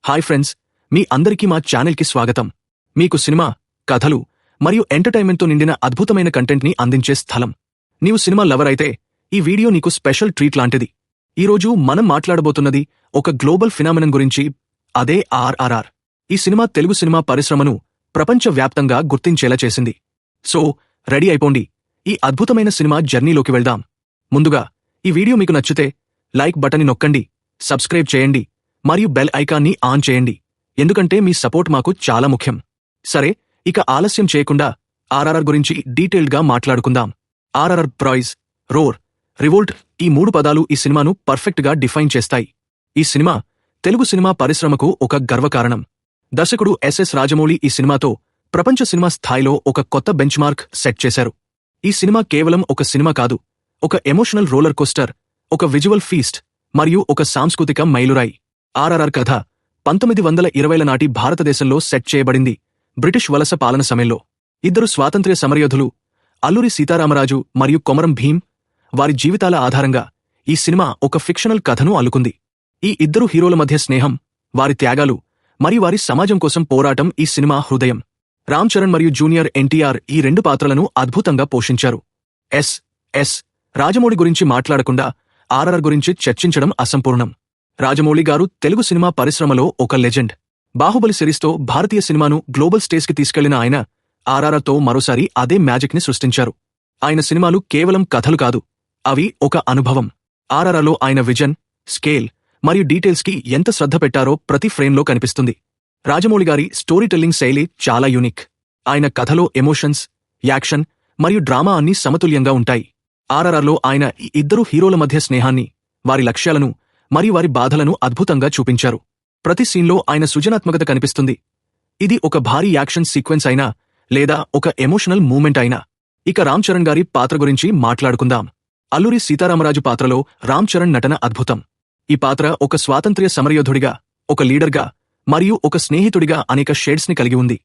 Hi friends, మీ అందరికీ మా ఛానల్కి స్వాగతం. మీకు సినిమా, కథలు మరియు ఎంటర్టైన్మెంట్తో నిండిన అద్భుతమైన కంటెంట్ని అందించే స్థలం. నీవు సినిమా లవర్ అయితే ఈ వీడియో నీకు స్పెషల్ ట్రీట్ లాంటిది. ఈరోజు మనం మాట్లాడబోతున్నది ఒక గ్లోబల్ ఫినామినన్ గురించి, అదే RRR. ఈ సినిమా తెలుగు సినిమా పరిశ్రమను ప్రపంచవ్యాప్తంగా గుర్తించేలా చేసింది. సో రెడీ అయిపోండి, ఈ అద్భుతమైన సినిమా జర్నీలోకి వెళ్దాం. ముందుగా ఈ వీడియో మీకు నచ్చితే లైక్ బటన్ని నొక్కండి, సబ్స్క్రైబ్ చేయండి మరియు బెల్ ఐకాన్ని ఆన్ చేయండి, ఎందుకంటే మీ సపోర్ట్ మాకు చాలా ముఖ్యం. సరే, ఇక ఆలస్యం చేయకుండా RRR గురించి డీటెయిల్డ్గా మాట్లాడుకుందాం. RRR ప్రైజ్, రోర్, రివోల్ట్ ఈ 3 పదాలు ఈ సినిమాను పర్ఫెక్ట్గా డిఫైన్ చేస్తాయి. ఈ సినిమా తెలుగు సినిమా పరిశ్రమకు ఒక గర్వకారణం. దర్శకుడు SS రాజమౌళి ఈ సినిమాతో ప్రపంచ సినిమా స్థాయిలో ఒక కొత్త బెంచ్మార్క్ సెట్ చేశారు. ఈ సినిమా కేవలం ఒక సినిమా కాదు, ఒక ఎమోషనల్ రోలర్ కోస్టర్, ఒక విజువల్ ఫీస్ట్ మరియు ఒక సాంస్కృతిక మైలురాయి. RRR కథ 1920ల నాటి భారతదేశంలో సెట్ చేయబడింది. బ్రిటిష్ వలస పాలన సమయంలో 2 స్వాతంత్ర్య సమరయోధులు అల్లూరి సీతారామరాజు మరియు కొమరం భీం వారి జీవితాల ఆధారంగా ఈ సినిమా ఒక ఫిక్షనల్ కథను అల్లుకుంది. ఈ 2 హీరోల మధ్య స్నేహం, వారి త్యాగాలు మరియు వారి సమాజం కోసం పోరాటం ఈ సినిమా హృదయం. రామ్ చరణ్ మరియు జూనియర్ NTR ఈ 2 పాత్రలను అద్భుతంగా పోషించారు. SS రాజమౌళి గురించి మాట్లాడకుండా RRR గురించి చర్చించడం అసంపూర్ణం. రాజమౌళి గారు తెలుగు సినిమా పరిశ్రమలో ఒక లెజెండ్. బాహుబలి సిరీస్తో భారతీయ సినిమాను గ్లోబల్ స్టేజ్కి తీసుకెళ్లిన ఆయన RRRతో మరోసారి అదే మ్యాజిక్ని సృష్టించారు. ఆయన సినిమాలు కేవలం కథలు కాదు, అవి ఒక అనుభవం. RRRలో ఆయన విజన్, స్కేల్ మరియు డీటెయిల్స్కి ఎంత శ్రద్ధ పెట్టారో ప్రతి ఫ్రేమ్లో కనిపిస్తుంది. రాజమౌళి గారి స్టోరీ టెల్లింగ్ శైలి చాలా యూనిక్. ఆయన కథలో ఎమోషన్స్, యాక్షన్ మరియు డ్రామా అన్నీ సమతుల్యంగా ఉంటాయి. RRRలో ఆయన ఈ 2 హీరోల మధ్య స్నేహాన్ని, వారి లక్ష్యాలను మరియు వారి బాధలను అద్భుతంగా చూపించారు. ప్రతి సీన్లో ఆయన సృజనాత్మకత కనిపిస్తుంది. ఇది ఒక భారీ యాక్షన్ సీక్వెన్స్ అయినా లేదా ఒక ఎమోషనల్ మూమెంట్ అయినా. ఇక రామ్ చరణ్ గారి పాత్ర గురించి మాట్లాడుకుందాం. అల్లూరి సీతారామరాజు పాత్రలో రామ్ చరణ్ నటన అద్భుతం. ఈ పాత్ర ఒక స్వాతంత్ర్య సమరయోధుడిగా, ఒక లీడర్గా మరియు ఒక స్నేహితుడిగా అనేక షేడ్స్ని కలిగి ఉంది.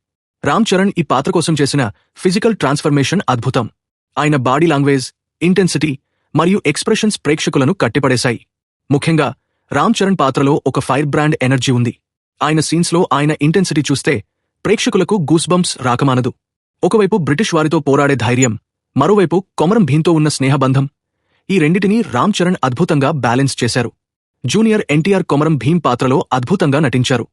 రామ్ చరణ్ ఈ పాత్ర కోసం చేసిన ఫిజికల్ ట్రాన్స్ఫర్మేషన్ అద్భుతం. ఆయన బాడీ లాంగ్వేజ్, ఇంటెన్సిటీ మరియు ఎక్స్ప్రెషన్స్ ప్రేక్షకులను కట్టిపడేశాయి. ముఖ్యంగా రామ్ చరణ్ పాత్రలో ఒక ఫైర్ బ్రాండ్ ఎనర్జీ ఉంది. ఆయన సీన్స్లో ఆయన ఇంటెన్సిటీ చూస్తే ప్రేక్షకులకు గూస్బంప్స్ రాకమానదు. ఒకవైపు బ్రిటిష్ వారితో పోరాడే ధైర్యం, మరోవైపు కొమరం భీంతో ఉన్న స్నేహబంధం, ఈ రెండిటినీ రామ్ చరణ్ అద్భుతంగా బ్యాలెన్స్ చేశారు. జూనియర్ NTR కొమరం భీం పాత్రలో అద్భుతంగా నటించారు.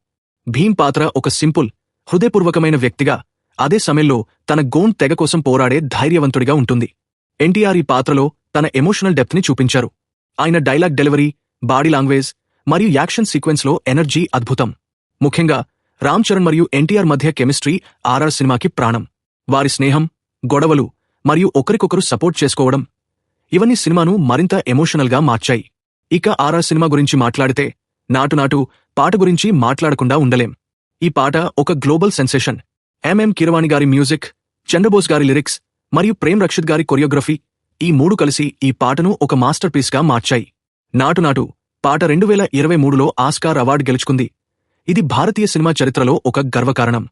భీం పాత్ర ఒక సింపుల్, హృదయపూర్వకమైన వ్యక్తిగా, అదే సమయంలో తన గోండ్ తెగ కోసం పోరాడే ధైర్యవంతుడిగా ఉంటుంది. NTR ఈ పాత్రలో తన ఎమోషనల్ డెప్త్ని చూపించారు. ఆయన డైలాగ్ డెలివరీ, బాడీ లాంగ్వేజ్ మరియు యాక్షన్ సీక్వెన్స్లో ఎనర్జీ అద్భుతం. ముఖ్యంగా రామ్ చరణ్ మరియు NTR మధ్య కెమిస్ట్రీ RRR సినిమాకి ప్రాణం. వారి స్నేహం, గొడవలు మరియు ఒకరికొకరు సపోర్ట్ చేసుకోవడం, ఇవన్నీ సినిమాను మరింత ఎమోషనల్గా మార్చాయి. ఇక RRR సినిమా గురించి మాట్లాడితే నాటు నాటు పాట గురించి మాట్లాడకుండా ఉండలేం. ఈ పాట ఒక గ్లోబల్ సెన్సేషన్. MM కీరవాణి గారి మ్యూజిక్, చంద్రబోస్ గారి లిరిక్స్ మరియు ప్రేమ్ రక్షిత్ గారి కొరియోగ్రఫీ, ఈ 3 కలిసి ఈ పాటను ఒక మాస్టర్ పీస్గా మార్చాయి. నాటు నాటు పాట 2023లో ఆస్కార్ అవార్డు గెలుచుకుంది. ఇది భారతీయ సినిమా చరిత్రలో ఒక గర్వకారణం.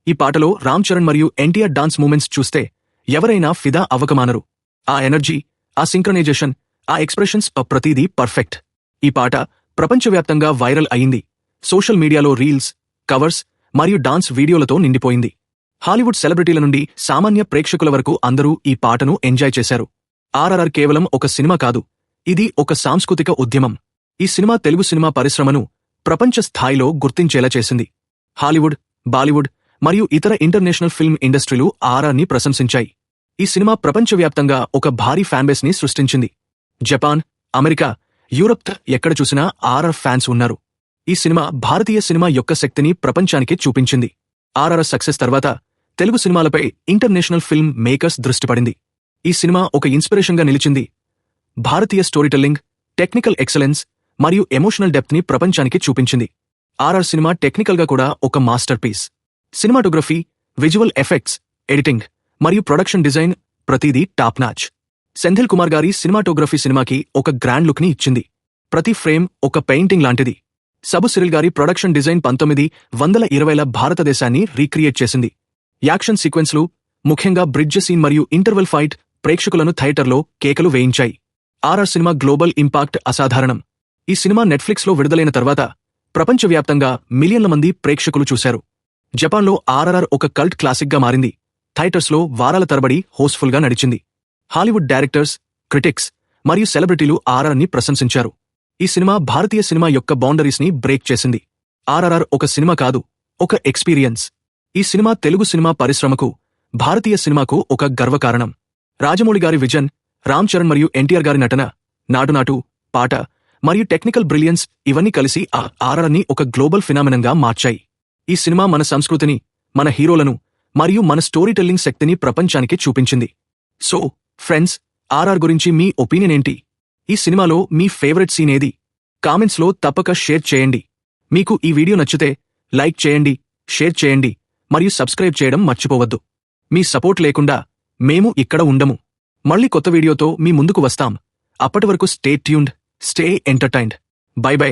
ఈ పాటలో రామ్ చరణ్ మరియు NTR డాన్స్ మూమెంట్స్ చూస్తే ఎవరైనా ఫిదా అవ్వకమానరు. ఆ ఎనర్జీ, ఆ సింక్రనైజేషన్, ఆ ఎక్స్ప్రెషన్స్ ప్రతిదీ పర్ఫెక్ట్. ఈ పాట ప్రపంచవ్యాప్తంగా వైరల్ అయింది. సోషల్ మీడియాలో రీల్స్, కవర్స్ మరియు డాన్స్ వీడియోలతో నిండిపోయింది. హాలీవుడ్ సెలబ్రిటీల నుండి సామాన్య ప్రేక్షకుల వరకు అందరూ ఈ పాటను ఎంజాయ్ చేశారు. RRR కేవలం ఒక సినిమా కాదు, ఇది ఒక సాంస్కృతిక ఉద్యమం. ఈ సినిమా తెలుగు సినిమా పరిశ్రమను ప్రపంచ స్థాయిలో గుర్తించేలా చేసింది. హాలీవుడ్, బాలీవుడ్ మరియు ఇతర ఇంటర్నేషనల్ ఫిల్మ్ ఇండస్ట్రీలు RRRని ప్రశంసించాయి. ఈ సినిమా ప్రపంచవ్యాప్తంగా ఒక భారీ ఫ్యాన్బేస్ని సృష్టించింది. జపాన్, అమెరికా, యూరప్ ఎక్కడ చూసినా RRR ఫ్యాన్స్ ఉన్నారు. ఈ సినిమా భారతీయ సినిమా యొక్క శక్తిని ప్రపంచానికి చూపించింది. RRR సక్సెస్ తర్వాత తెలుగు సినిమాలపై ఇంటర్నేషనల్ ఫిల్మ్ మేకర్స్ దృష్టిపడింది. ఈ సినిమా ఒక ఇన్స్పిరేషన్గా నిలిచింది. భారతీయ స్టోరీ టెల్లింగ్, టెక్నికల్ ఎక్సలెన్స్ మరియు ఎమోషనల్ డెప్త్ని ప్రపంచానికి చూపించింది. RRR సినిమా టెక్నికల్గా కూడా ఒక masterpiece. Cinematography, visual effects, editing మరియు ప్రొడక్షన్ డిజైన్ ప్రతిదీ టాప్ నాచ్. సెంథిల్ కుమార్ గారి సినిమాటోగ్రఫీ సినిమాకి ఒక గ్రాండ్ లుక్ని ఇచ్చింది. ప్రతి ఫ్రేమ్ ఒక పెయింటింగ్ లాంటిది. సబు సిరిల్ గారి ప్రొడక్షన్ డిజైన్ 1920ల భారతదేశాన్ని రీక్రియేట్ చేసింది. యాక్షన్ సీక్వెన్స్లు, ముఖ్యంగా బ్రిడ్జ్ సీన్ మరియు ఇంటర్వెల్ ఫైట్ ప్రేక్షకులను థియేటర్లో కేకలు వేయించాయి. RRR సినిమా గ్లోబల్ ఇంపాక్ట్ అసాధారణం. ఈ సినిమా నెట్ఫ్లిక్స్లో విడుదలైన తర్వాత ప్రపంచవ్యాప్తంగా మిలియన్ల మంది ప్రేక్షకులు చూశారు. జపాన్లో ఆర్ఆర్ఆర్ ఒక కల్ట్ క్లాసిక్గా మారింది. థియేటర్స్లో వారాల తరబడి హౌస్ఫుల్గా నడిచింది. హాలీవుడ్ డైరెక్టర్స్, క్రిటిక్స్ మరియు సెలబ్రిటీలు ఆర్ఆర్ఆర్ని ప్రశంసించారు. ఈ సినిమా భారతీయ సినిమా యొక్క బౌండరీస్ని బ్రేక్ చేసింది. ఆర్ఆర్ఆర్ ఒక సినిమా కాదు, ఒక ఎక్స్పీరియన్స్. ఈ సినిమా తెలుగు సినిమా పరిశ్రమకు, భారతీయ సినిమాకు ఒక గర్వకారణం. రాజమౌళి గారి విజన్, రామ్ చరణ్ మరియు ఎన్టీఆర్ గారి నటన, నాటు పాట మరియు టెక్నికల్ బ్రిలియన్స్ ఇవన్నీ కలిసి ఆర్ఆర్ఆర్ని ఒక గ్లోబల్ ఫినామినన్గా మార్చాయి. ఈ సినిమా మన సంస్కృతిని, మన హీరోలను మరియు మన స్టోరీ టెల్లింగ్ శక్తిని ప్రపంచానికి చూపించింది. సో ఫ్రెండ్స్, ఆర్ఆర్ గురించి మీ ఒపీనియన్ ఏంటి? ఈ సినిమాలో మీ ఫేవరెట్ సీన్ ఏది? కామెంట్స్లో తప్పక షేర్ చేయండి. మీకు ఈ వీడియో నచ్చితే లైక్ చేయండి, షేర్ చేయండి మరియు సబ్స్క్రైబ్ చేయడం మర్చిపోవద్దు. మీ సపోర్ట్ లేకుండా మేము ఇక్కడ ఉండము. మళ్ళీ కొత్త వీడియోతో మీ ముందుకు వస్తాం. అప్పటి వరకు stay tuned, stay entertained. By by.